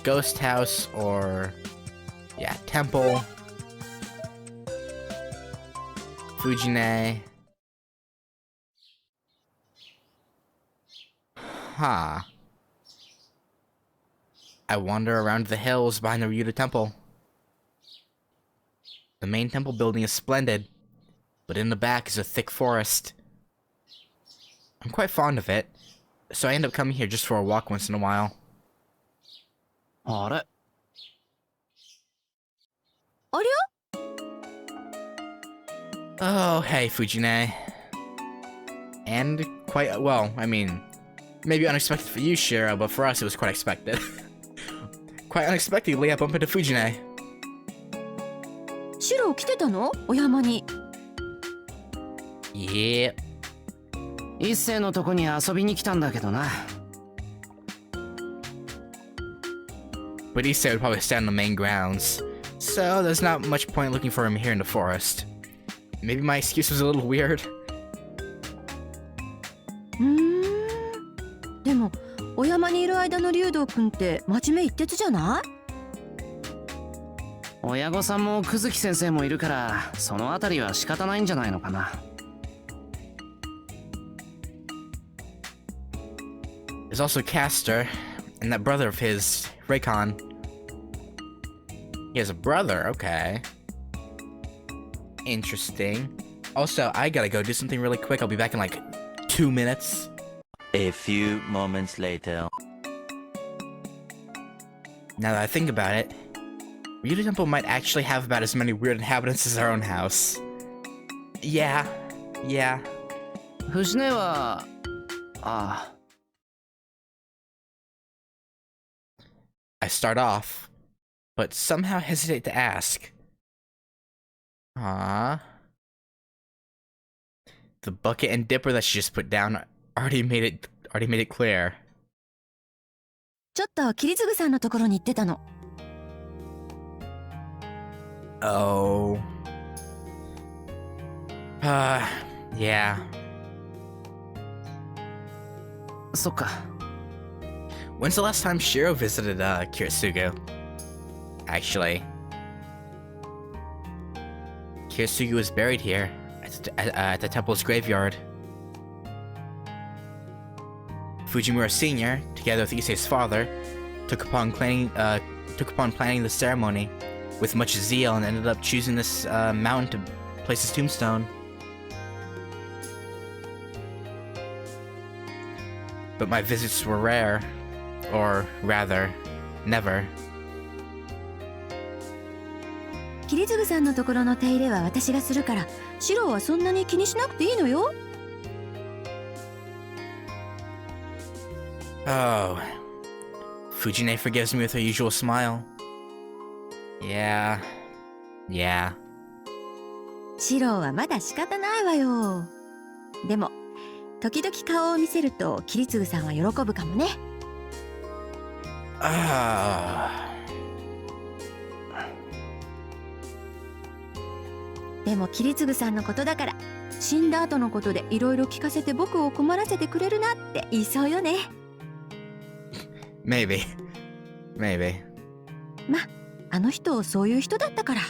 Ghost house or... yeah, temple. Fujine. Huh. I wander around the hills behind the Ryuta Temple. The main temple building is splendid, but in the back is a thick forest. I'm quite fond of it, so I end up coming here just for a walk once in a while. Are? Oh, hey, Fujine. And quite, well, I mean, maybe unexpected for you, Shiro, but for us it was quite expected. Quite unexpectedly, I bump into Fujine. シロ来てたの？お山に。Yeah. 一星のとこに遊びに来たんだけどな。But he said would probably stay on the main grounds, so there's not much point looking for him here in the forest. Maybe my excuse was a little weird. でもお山にいる間の竜道くんって真面目一徹じゃない？親御さんも久月先生もいるから、そのあたりは仕方ないんじゃないのかな。There's also Castor, and that brother of his, Raycon. He has a brother, okay. Interesting. Also, I gotta go do something really quick. I'll be back in like 2 minutes. A few moments later. Now that I think about it, Ryuta Temple might actually have about as many weird inhabitants as our own house. Yeah. 藤根は、I start off, but somehow hesitate to ask. The bucket and dipper that she just put down already made it clear. ちょっと桐次さんのところに行ってたの。Oh. Yeah. そっか。When's the last time Shiro visited, Kirisugu? Actually. Kirisugu was buried here, at the temple's graveyard. Fujimura Sr., together with Issei's father, took upon planning the ceremony with much zeal and ended up choosing this mountain to place his tombstone. But my visits were rare, or rather, never. 桐次さんのところの手入れは私がするから、シロはそんなに気にしなくていいのよ。Oh. Fujine forgives me with her usual smile. Yeah. シロはまだ仕方ないわよ。でも時々顔を見せると桐次さんは喜ぶかもね。でも桐次さんのことだから、死んだ後のことでいろいろ聞かせて僕を困らせてくれるなって言いそうよね。Maybe. ま、あの人そういう人だったから。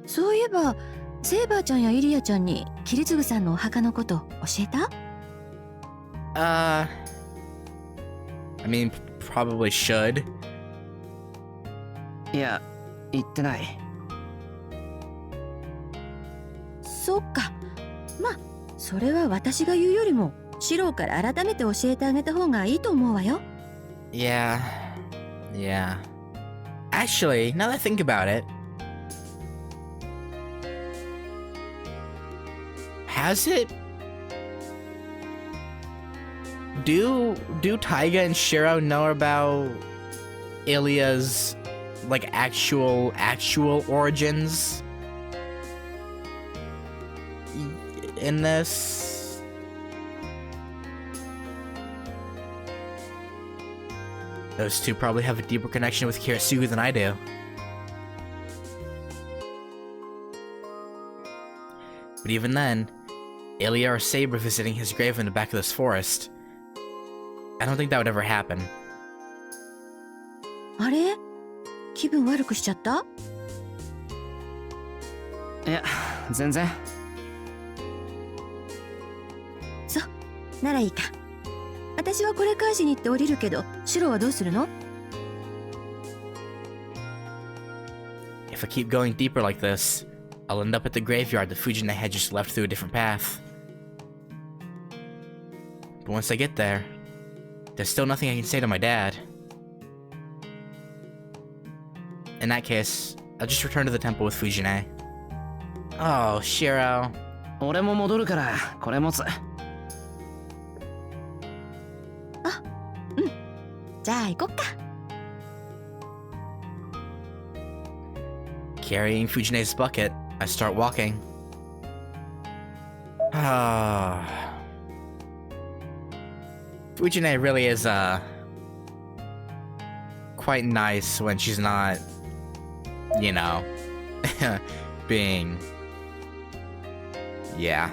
そういえばセイバーちゃんやイリアちゃんに桐次さんのお墓のこと教えた？ I mean, probably should. いや、言ってない。そっか。まあそれは私が言うよりもシロから改めて教えてあげた方がいいと思うわよ。Yeah. Actually, now that I think about it, has it? Do Taiga and Shiro know about Ilya's like actual origins in this? Those two probably have a deeper connection with Kirisugu than I do. But even then, Ilya or Saber visiting his grave in the back of this forest. I don't think that would ever happen. あれ、気分悪くしちゃった？いや、全然。そう、ならいいか。私はこれ返しに行って降りるけど、シロはどうするの？ If I keep going deeper like this, I'll end up at the graveyard that Fujine had just left through a different path. But once I get there, there's still nothing I can say to my dad. In that case, I'll just return to the temple with Fujine. Oh, Shiro. 俺も戻るから、これ持つ。じゃあ行こっか。Carrying Fujine's bucket, I start walking. Fujine really is, quite nice when she's not, you know, being... Yeah.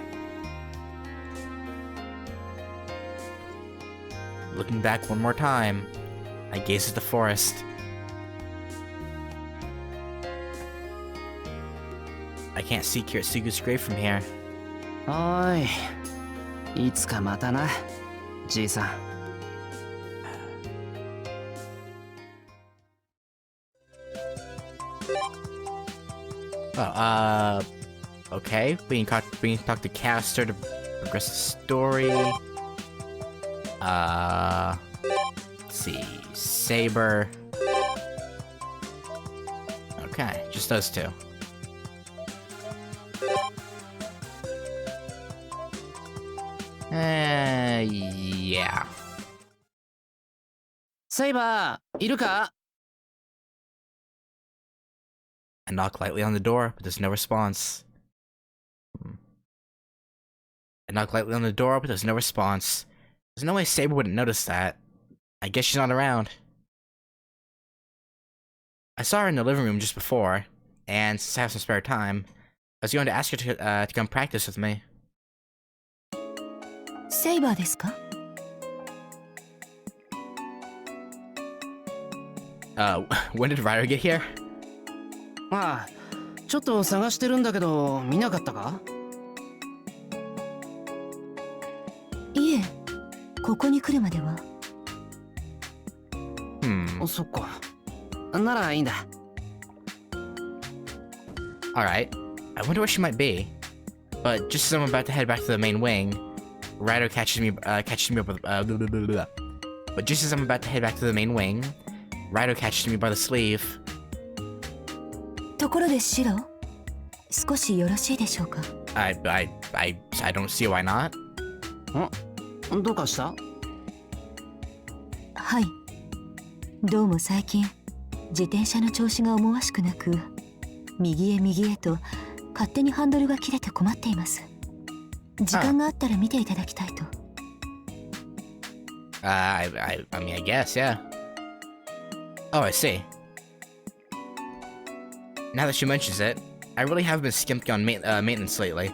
Looking back one more time, I gaze at the forest. I can't see Kiritsugu's grave from here. おーい、いつかまたな、じいさん。Oh, okay. We can talk to Caster to progress the story. Let's see. Saber. Okay, just those two. Yeah. セイバー、いるか？ I knock lightly on the door, but there's no response. I knock lightly on the door, but there's no response. There's no way Saber wouldn't notice that. I guess she's not around. I saw her in the living room just before, and since I have some spare time, I was going to ask her to come practice with me. セイバーですか？ When did Ryder get here? ああ、ちょっと探してるんだけど、見なかったか？いえ、ここに来るまでは。そっか。ならいいんだ。Alright. I wonder where she might be. But just as I'm about to head back to the main wing, Ryder catches me up with, blah, blah, blah, blah. But just as I'm about to head back to the main wing, Ryder catches me by the sleeve. ところでシロ、少しよろしいでしょうか？ I don't see why not. どうかした？はい。どうも最近、自転車の調子が思わしくなく、右へ右へと勝手にハンドルが切れて困っています。時間があったら見ていただきたいと。I mean, I guess, yeah. Oh, I see. Now that she mentions it, I really have been skimping on maintenance lately.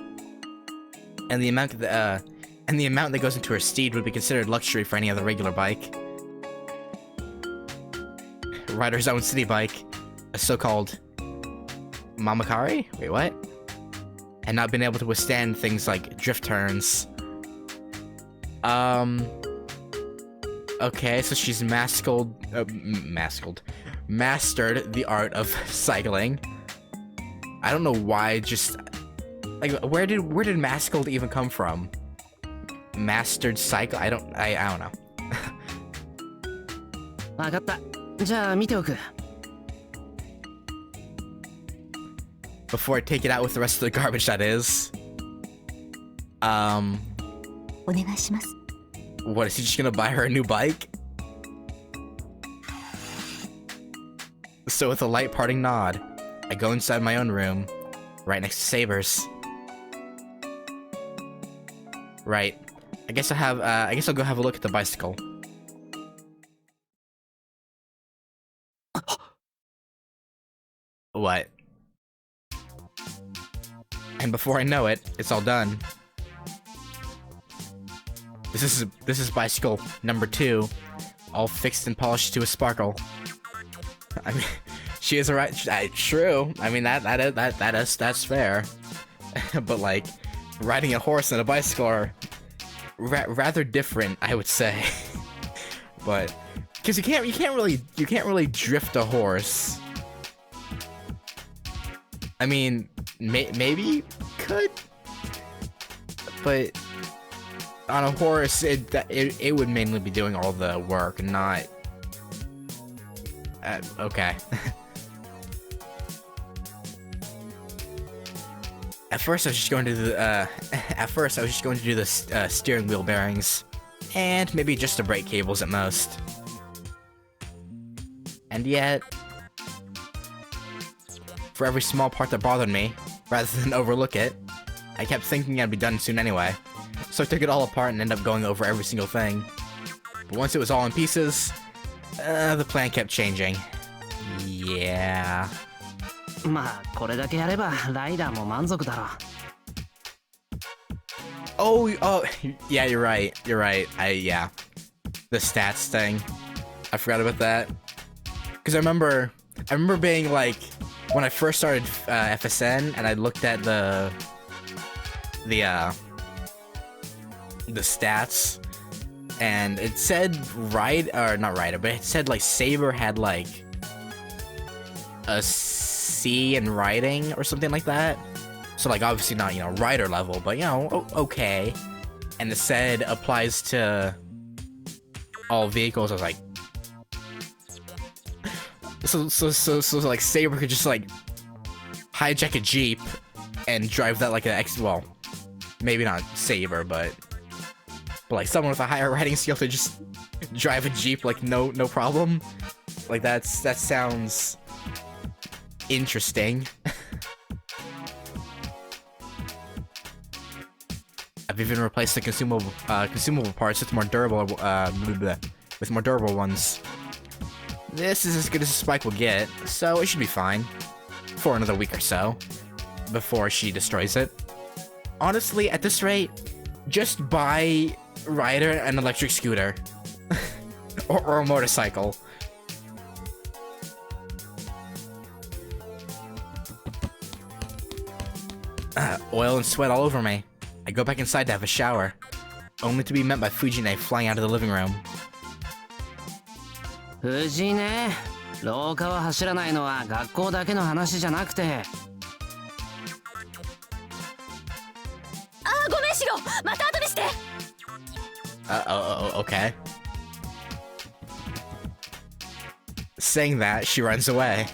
And the amount that goes into her steed would be considered luxury for any other regular bike. Ryder's own city bike, a so-called Mamakari? Wait, what? And not been able to withstand things like drift turns. Okay, so she's mastered the art of cycling. I don't know why, just like where did mastered even come from? Mastered cycle? I don't know. わかった。じゃあ見ておく。Before I take it out with the rest of the garbage, that is. お願いします。 What, is he just gonna buy her a new bike? So with a light parting nod, I go inside my own room, right next to Saber's. Right. I guess I'll go have a look at the bicycle. What? And before I know it, it's all done. This is bicycle number 2, all fixed and polished to a sparkle. I mean, she is right. True. I mean that's fair. But like, riding a horse and a bicycle are rather different, I would say. But because you can't really drift a horse. I mean, maybe you could, but on a horse, it would mainly be doing all the work and not. Okay. At first, I was just going to do the steering wheel bearings, and maybe just the brake cables at most. And yet, for every small part that bothered me, rather than overlook it, I kept thinking I'd be done soon anyway. So I took it all apart and ended up going over every single thing. But once it was all in pieces, the plan kept changing. Yeah. まあこれだけやればライダーも満足だろ。 Oh, yeah, you're right. Yeah. The stats thing. I forgot about that. Because I remember being like, when I first started FSN and I looked at the stats, and it said but it said like Saber had like a C in writing or something like that. So like obviously not, you know, rider level, but you know, okay. And it said applies to all vehicles. I was like, so like Saber could just like hijack a Jeep and drive that like well, maybe not Saber, but like someone with a higher riding skill to just drive a Jeep like no problem. Like that sounds interesting. I've even replaced the consumable parts with more durable ones. This is as good as a Spike will get, so it should be fine for another week or so before she destroys it. Honestly, at this rate, just buy Ryder an electric scooter or a motorcycle. Oil and sweat all over me. I go back inside to have a shower, only to be met by Fujine flying out of the living room. 藤井ね、廊下は走らないのは学校だけの話じゃなくて。あ、ごめんシロ、また後にして。Okay. Saying that, she runs away.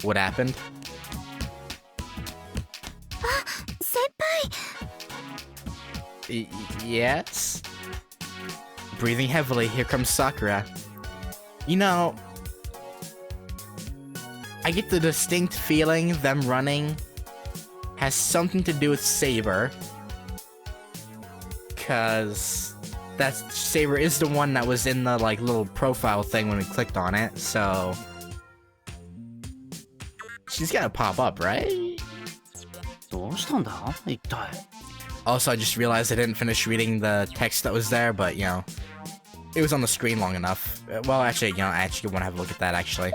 What happened? Yes? Breathing heavily, here comes Sakura. You know, I get the distinct feeling them running has something to do with Saber. Cause that Saber is the one that was in the like little profile thing when we clicked on it, so she's gotta pop up, right? どうしたんだ一体。 Also, I just realized I didn't finish reading the text that was there, but, you know, it was on the screen long enough. Well, actually, you know, I actually want to have a look at that, actually.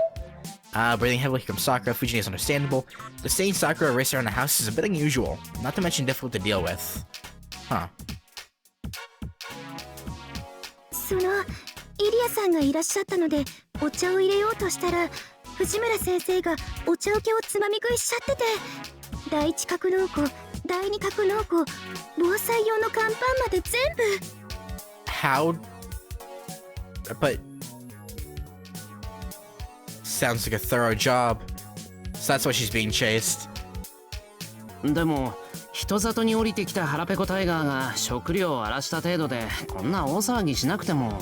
Breathing heavily, here comes Sakura. Fujine is understandable. But seeing Sakura race around the house is a bit unusual, not to mention difficult to deal with. Huh. そのイリアさんがいらっしゃったのでお茶を入れようとしたら藤村先生がお茶受けをつまみ食いしちゃってて第一格納庫第二格納庫防災用の乾パンまで全部 How? But sounds like a thorough job. So that's why she's being chased. でも人里に降りてきた腹ペコタイガーが食料を荒らした程度でこんな大騒ぎしなくても。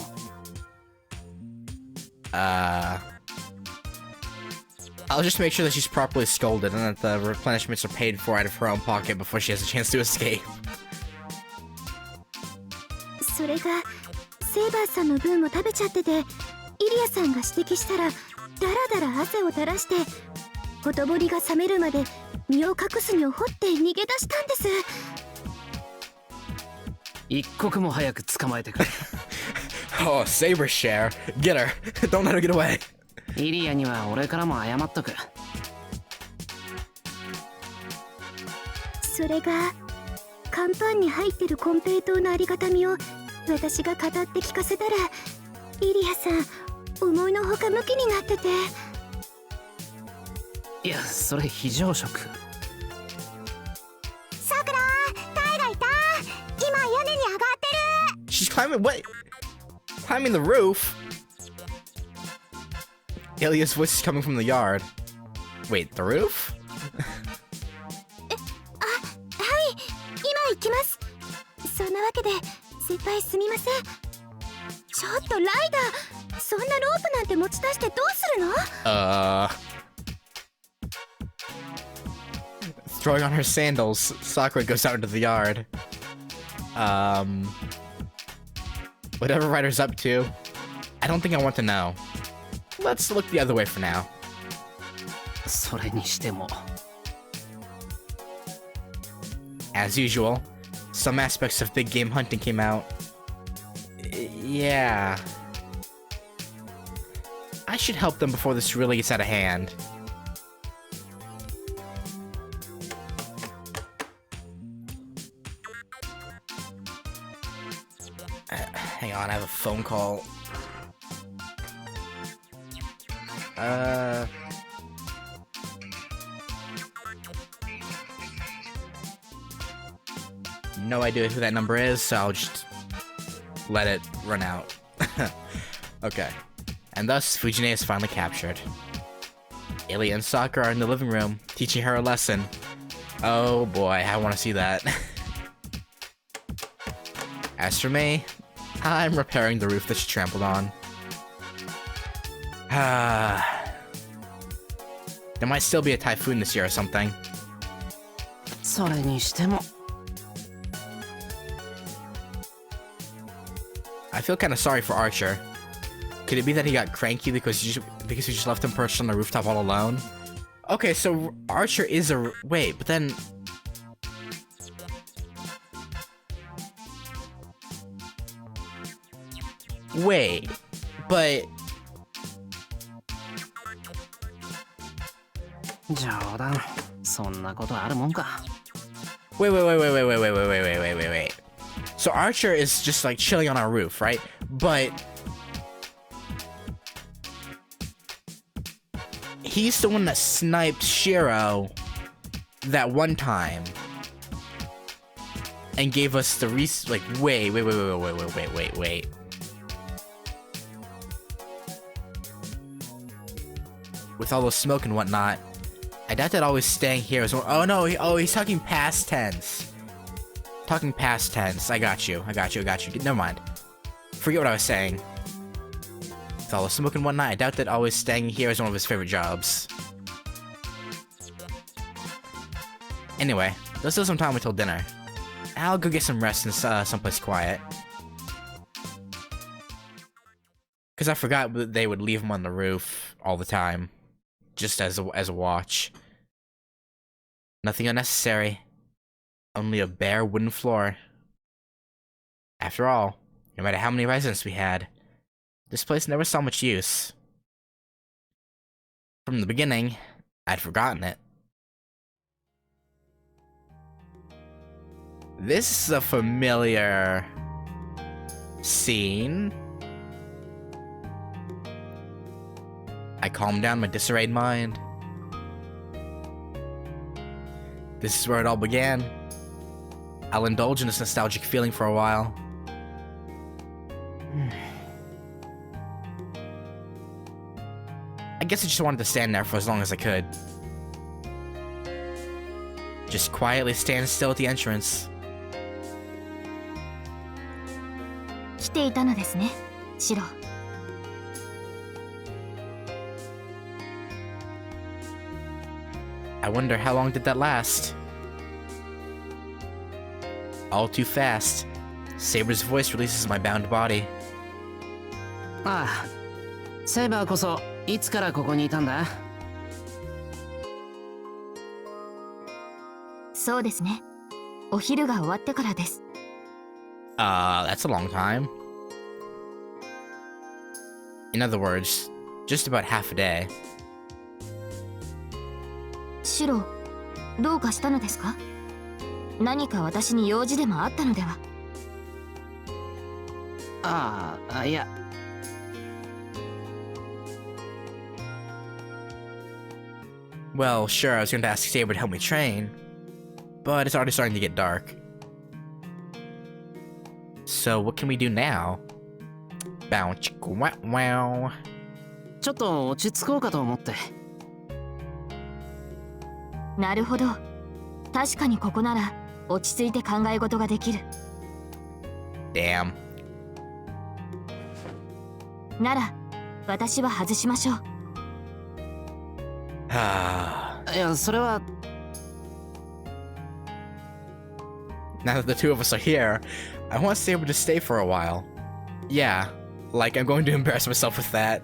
I'll just make sure that she's properly scolded and that the replenishments are paid for out of her own pocket before she has a chance to escape. それがセイバーさんの分も食べちゃっててイリアさんが指摘したらだらだら汗を垂らしてほとぼりが冷めるまで身を隠すにを掘って逃げ出したんです一刻も早く捕まえてくれ。Oh, Saber Share. Get her. Don't let her get away. イリアには俺からも謝っとく。それが乾パンに入ってるコンペイトウのありがたみを私が語って聞かせたら、イリアさん思いのほかムキになってて。いや、それ非常食。さくら、タイがいた。今屋根に上がってる。 She's climbing. What? Climbing the roof? Ilya's voice is coming from the yard. Wait, the roof? はい、今行きます。そんなわけで先輩すみません。ちょっとライダー、そんなロープなんて持ち出してどうするの？ Throwing on her sandals, Sakura goes out into the yard. Whatever Ryder's up to, I don't think I want to know. Let's look the other way for now. それにしても。As usual, some aspects of big game hunting came out. Yeah. I should help them before this really gets out of hand. Hang on, I have a phone call. No idea who that number is, so I'll just let it run out. Okay. And thus, Fujine is finally captured. Ilya and Sakura are in the living room, teaching her a lesson. Oh boy, I want to see that. As for me, I'm repairing the roof that she trampled on. There might still be a typhoon this year or something. それにしても。I feel kind of sorry for Archer. Could it be that he got cranky because we just left him perched on the rooftop all alone? Okay, so Archer is a... Wait, but then... Wait, but... 冗談。そんなことあるもんか。Wait. So Archer is just like chilling on our roof, right? But... he's the one that sniped Shiro that one time. And gave us the like, wait. With all the smoke and whatnot, I doubt that always staying here is... Oh no, he's talking past tense. Talking past tense. I got you. Never mind. Forget what I was saying. With all the smoke and whatnot, I doubt that always staying here is one of his favorite jobs. Anyway, let's do some time until dinner. I'll go get some rest in someplace quiet. Because I forgot that they would leave him on the roof all the time. Just as a watch. Nothing unnecessary. Only a bare wooden floor. After all, no matter how many residents we had, this place never saw much use. From the beginning, I'd forgotten it. This is a familiar scene. I calmed down my disarrayed mind. This is where it all began. I'll indulge in this nostalgic feeling for a while. I guess I just wanted to stand there for as long as I could. Just quietly stand still at the entrance. 来ていたのですね、シロ。I wonder how long did that last? All too fast. Saber's voice releases my bound body. ああ。セイバーこそいつからここにいたんだ？そうですね。お昼が終わってからです。That's a long time. In other words, just about half a day. シロ、どうかしたのですか？何か私に用事でもあったのでは？いや。Well, sure, I was going to ask Saber to help me train, but it's already starting to get dark. So what can we do now? Bow chicka wow wow. ちょっと落ち着こうかと思って。なるほど。確かにここなら落ち着いて考え事ができる。Damn. なら私は外しましょう。いや、それは。Now that the two of us are here, I want Saber to stay for a while. Yeah, like I'm going to embarrass myself with that.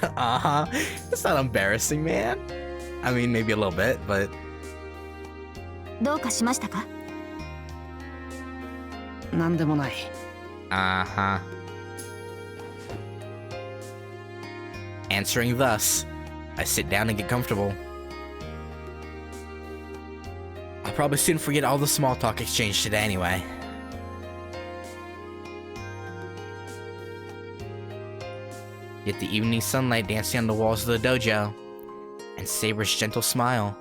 Uh-huh. It's not embarrassing, man. I mean, maybe a little bit, but... どうかしましたか？なんでもない。Uh-huh. Answering thus, I sit down and get comfortable. I'll probably soon forget all the small talk exchanged today anyway. Yet the evening sunlight dancing on the walls of the dojo, and Saber's gentle smile,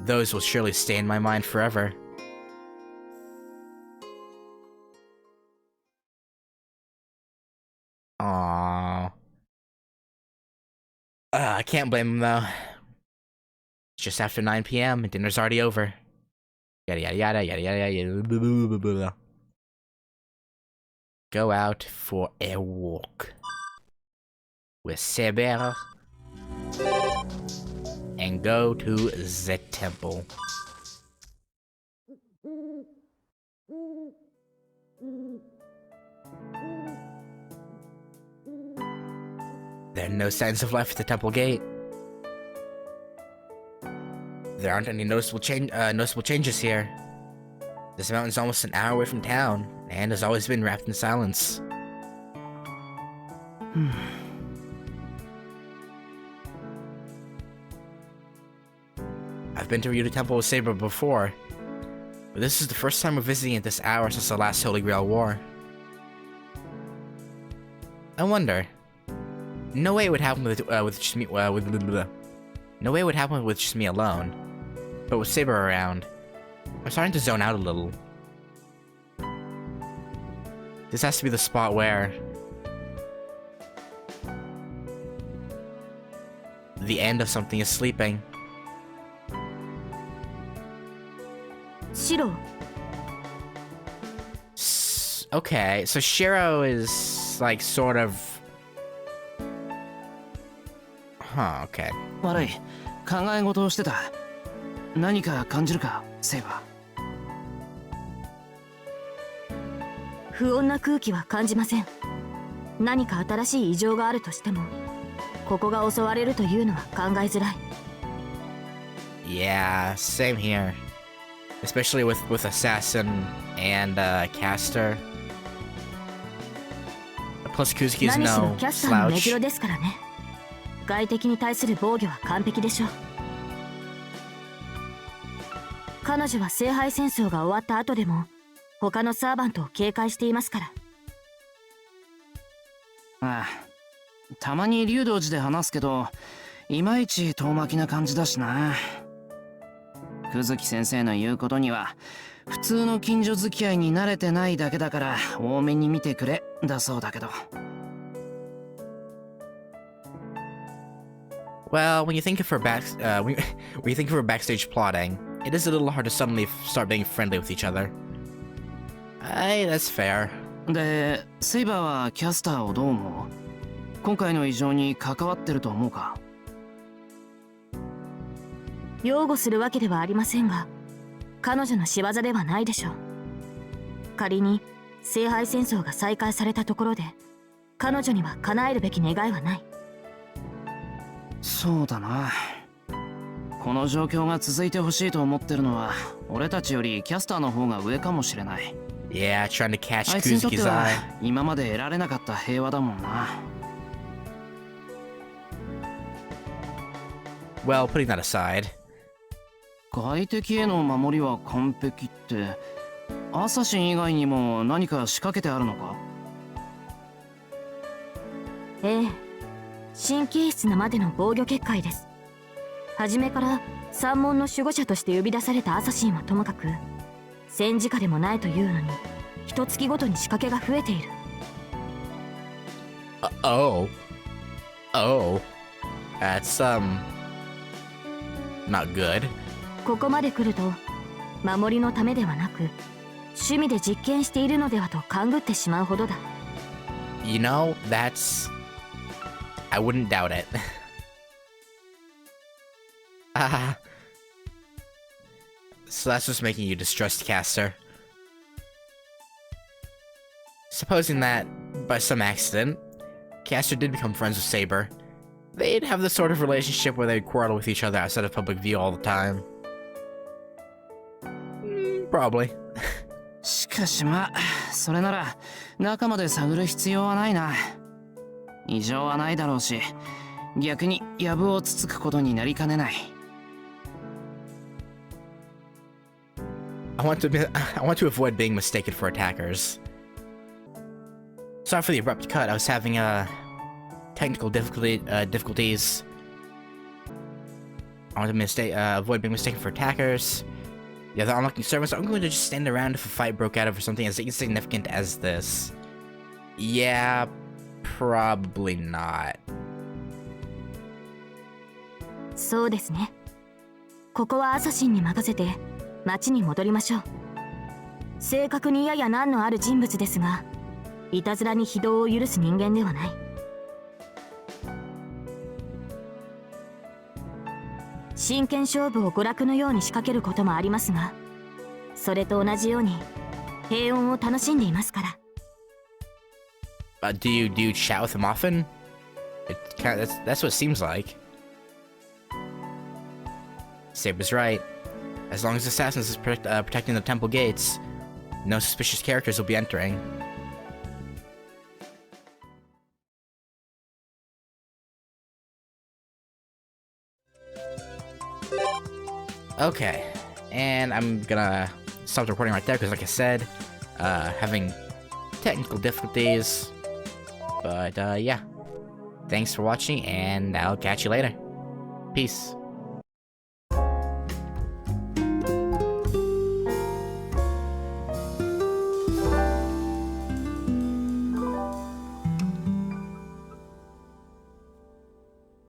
those will surely stay in my mind forever. Aww. I can't blame him though. It's just after 9 p.m. and dinner's already over. Yada yada yada yada yada yada. Go out for a walk with Saber and go to the temple. There are no signs of life at the temple gate. There aren't any noticeable changes here. This mountain's almost an hour away from town, and has always been wrapped in silence. I've been to Ryuta Temple with Saber before, but this is the first time we're visiting at this hour since the last Holy Grail War. I wonder. No way it would happen with just me. No way it would happen with just me alone. But with Saber around, I'm starting to zone out a little. This has to be the spot where the end of something is sleeping. Shiro. Okay, so Shiro is like sort of. Huh, okay. 悪い。考え事をしてた。何か感じるか、セイバー。不穏な空気は感じません。何か新しい異常があるとしても、ここが襲われるというのは考えづらい。Yeah, same here. Especially with Assassin and Caster. Plus Kuzuki's no 何しろキャスターの目 slouch. 白ですからね。外敵に対する防御は完璧でしょう。彼女は聖杯戦争が終わった後でも他のサーバントを警戒していますから。ああ、たまに竜道寺で話すけど、いまいち遠巻きな感じだしな。久月先生の言うことには、普通の近所付き合いに慣れてないだけだから多めに見てくれだそうだけど。Well, when you think of her when you think of her backstage plotting, it is a little hard to suddenly start being friendly with each other. Hey, that's fair. で、セイバーはキャスターをどう思う？今回の異常に関わってると思うか？擁護するわけではありませんが、彼女の仕業ではないでしょう。仮に聖杯戦争が再開されたところで、彼女には叶えるべき願いはない。そうだな。この状況が続いてほしいと思ってるのは俺たちよりキャスターの方が上かもしれない。Yeah, trying to catch あいつにとって Kuzuki's は eye. 今まで得られなかった平和だもんな。 Well, putting that aside, 外敵への守りは完璧って、アサシン以外にも何か仕掛けてあるのか？ええ、神経質なまでの防御結界です。初めから三門の守護者として呼び出されたアサシンはともかく、戦時下でもないというのに一月ごとに仕掛けが増えている。oh, that's not good. ここまで来ると守りのためではなく趣味で実験しているのではと勘ぐってしまうほどだ。 You know, that's... I wouldn't doubt it. So that's what's making you distrust Caster. Supposing that, by some accident, Caster did become friends with Saber, they'd have the sort of relationship where they'd quarrel with each other outside of public view all the time. Probably. しかしまあ、それなら中まで探る必要はないな。異常はないだろうし、逆に藪をつつくことになりかねない。I want to avoid being mistaken for attackers. Sorry for the abrupt cut. I was having technical difficulties. I want to avoid being mistaken for attackers. Yeah, the unlocking servants. I'm going to just stand around if a fight broke out over something as insignificant as this. Yeah, probably not. そうですね。ここはアサシンに任せて町に戻りましょう。正確にやや難のある人物ですが、いたずらに非道を許す人間ではない。真剣勝負を娯楽のように仕掛けることもありますが、それと同じように平穏を楽しんでいますから。Do you chat with him often? That's what it seems like. Saber's right. As long as Assassins is protecting the temple gates, no suspicious characters will be entering. Okay, and I'm gonna stop the recording right there because, like I said, having technical difficulties. But yeah, thanks for watching, and I'll catch you later. Peace.